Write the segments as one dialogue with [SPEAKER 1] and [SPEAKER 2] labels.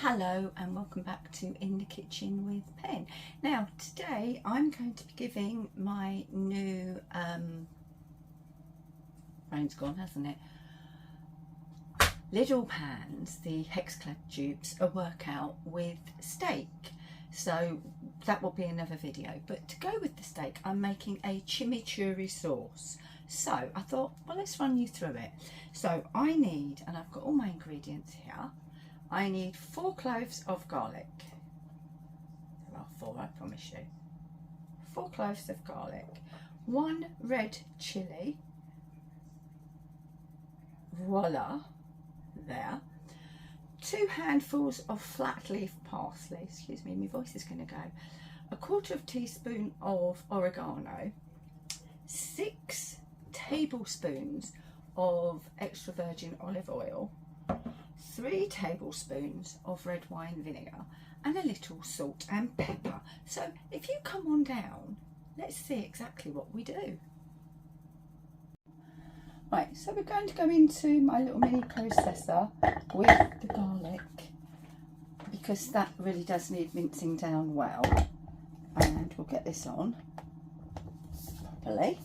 [SPEAKER 1] Hello and welcome back to In the Kitchen with Pen. Now today I'm going to be giving my new rain's gone, hasn't it, Lidl pans, the hex clad dupes, a workout with steak. So that will be another video, but to go with the steak I'm making a chimichurri sauce. So I thought, well, let's run you through it. So I need, and I've got all my ingredients here, I need 4 cloves of garlic. There are 4, I promise you. 4 cloves of garlic, 1 red chilli, voila, there. 2 handfuls of flat leaf parsley, excuse me, my voice is going to go. 1/4 teaspoon of oregano, 6 tablespoons of extra virgin olive oil, 3 tablespoons of red wine vinegar, and a little salt and pepper. So if you come on down, let's see exactly what we do. Right, so we're going to go into my little mini processor with the garlic, because that really does need mincing down well, and we'll get this on properly.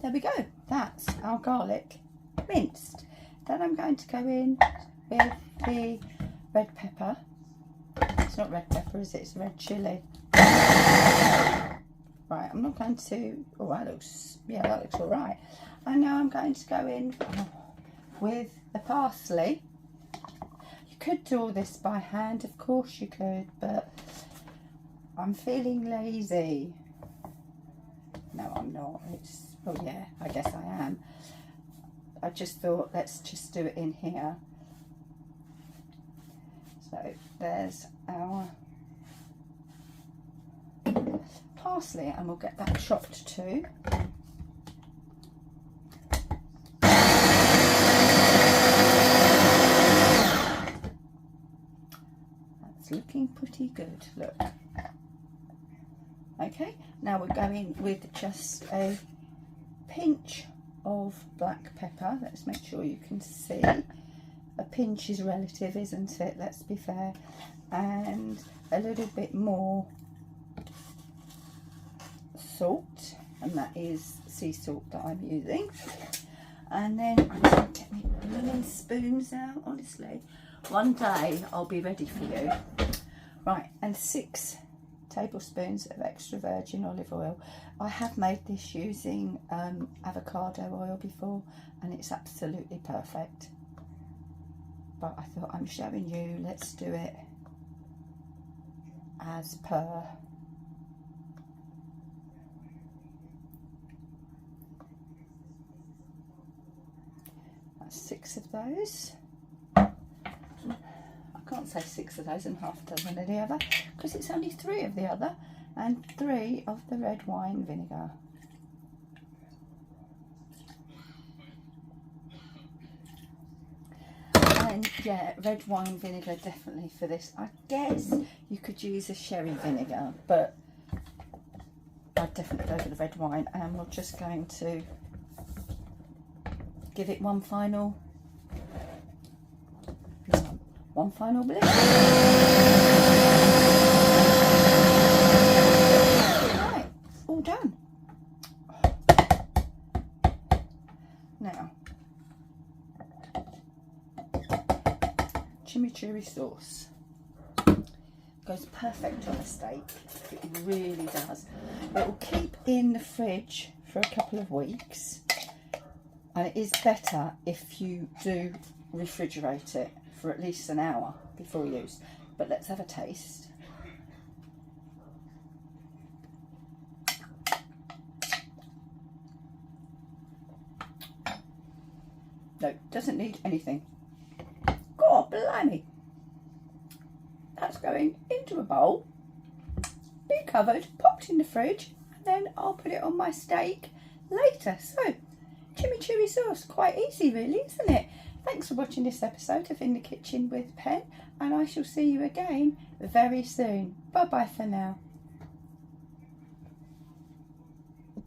[SPEAKER 1] There we go, that's our garlic minced. Then I'm going to go in with the red pepper. It's not red pepper, is it? It's red chilli. Right, I'm not going to, oh, that looks, yeah, that looks all right. And now I'm going to go in with the parsley. You could do all this by hand, of course you could, but I'm feeling lazy. No, I'm not. It's, oh yeah, I guess I am. I just thought, let's just do it in here. So there's our parsley, and we'll get that chopped too. That's looking pretty good, look. Okay, now we're going with just a pinch of black pepper. Let's make sure you can see. A pinch is relative, isn't it? Let's be fair. And a little bit more salt, and that is sea salt that I'm using. And then I'm going to get my blooming spoons out, honestly. One day I'll be ready for you. Right, and 6 tablespoons of extra virgin olive oil. I have made this using avocado oil before, and it's absolutely perfect. But I thought, I'm showing you, let's do it as per. That's 6 of those. I can't say 6 of those and half a dozen of the other, because it's only 3 of the other, and 3 of the red wine vinegar. And yeah, red wine vinegar definitely for this. I guess you could use a sherry vinegar, but I'd definitely go for the red wine. And we're just going to give it one final blend. Right, all done. Now, chimichurri sauce goes perfect on a steak. It really does. It will keep in the fridge for a couple of weeks, and it is better if you do refrigerate it for at least an hour before use. But let's have a taste. No, doesn't need anything. God blimey. That's going into a bowl, be covered, popped in the fridge, and then I'll put it on my steak later. So, chimichurri sauce, quite easy really, isn't it? Thanks for watching this episode of In the Kitchen with Pen, and I shall see you again very soon. Bye bye for now.